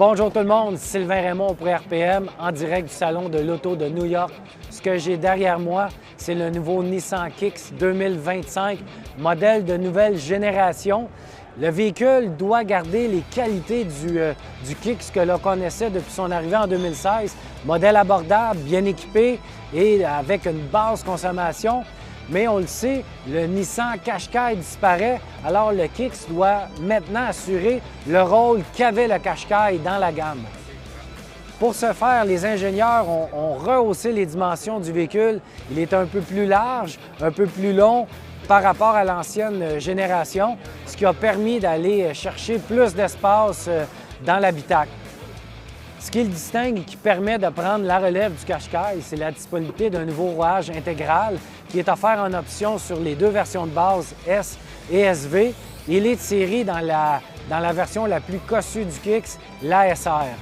Bonjour tout le monde, Sylvain Raymond pour RPM en direct du Salon de l'Auto de New York. Ce que j'ai derrière moi, c'est le nouveau Nissan Kicks 2025, modèle de nouvelle génération. Le véhicule doit garder les qualités du Kicks que l'on connaissait depuis son arrivée en 2016. Modèle abordable, bien équipé et avec une basse consommation. Mais on le sait, le Nissan Qashqai disparaît, alors le Kicks doit maintenant assurer le rôle qu'avait le Qashqai dans la gamme. Pour ce faire, les ingénieurs ont rehaussé les dimensions du véhicule. Il est un peu plus large, un peu plus long par rapport à l'ancienne génération, ce qui a permis d'aller chercher plus d'espace dans l'habitacle. Ce qui le distingue et qui permet de prendre la relève du Qashqai, c'est la disponibilité d'un nouveau rouage intégral qui est offert en option sur les deux versions de base S et SV. Il est de série dans la version la plus cossue du Kicks, la SR.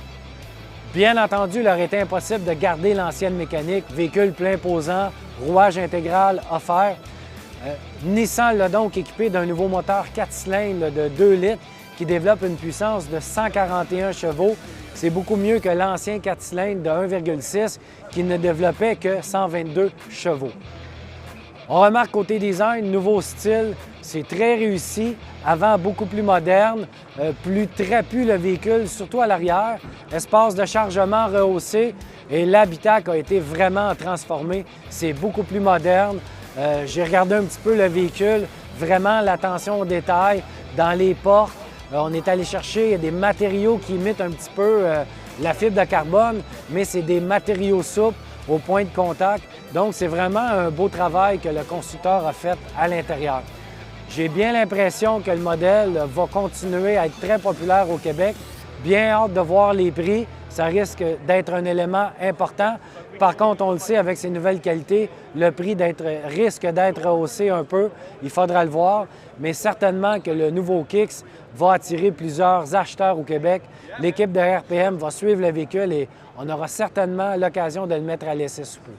Bien entendu, il aurait été impossible de garder l'ancienne mécanique, véhicule plein posant, rouage intégral offert. Nissan l'a donc équipé d'un nouveau moteur 4 cylindres de 2 litres qui développe une puissance de 141 chevaux. C'est beaucoup mieux que l'ancien 4 cylindres de 1,6 qui ne développait que 122 chevaux. On remarque côté design, nouveau style, c'est très réussi, avant beaucoup plus moderne, plus trapu le véhicule, surtout à l'arrière, espace de chargement rehaussé et l'habitacle a été vraiment transformé, c'est beaucoup plus moderne. J'ai regardé un petit peu le véhicule, vraiment l'attention aux détails dans les portes. On est allé chercher des matériaux qui imitent un petit peu la fibre de carbone, mais c'est des matériaux souples au point de contact. Donc, c'est vraiment un beau travail que le constructeur a fait à l'intérieur. J'ai bien l'impression que le modèle va continuer à être très populaire au Québec. Bien hâte de voir les prix. Ça risque d'être un élément important. Par contre, on le sait, avec ces nouvelles qualités, le prix risque d'être rehaussé un peu. Il faudra le voir. Mais certainement que le nouveau Kicks va attirer plusieurs acheteurs au Québec. L'équipe de RPM va suivre le véhicule et on aura certainement l'occasion de le mettre à l'essai sous peu.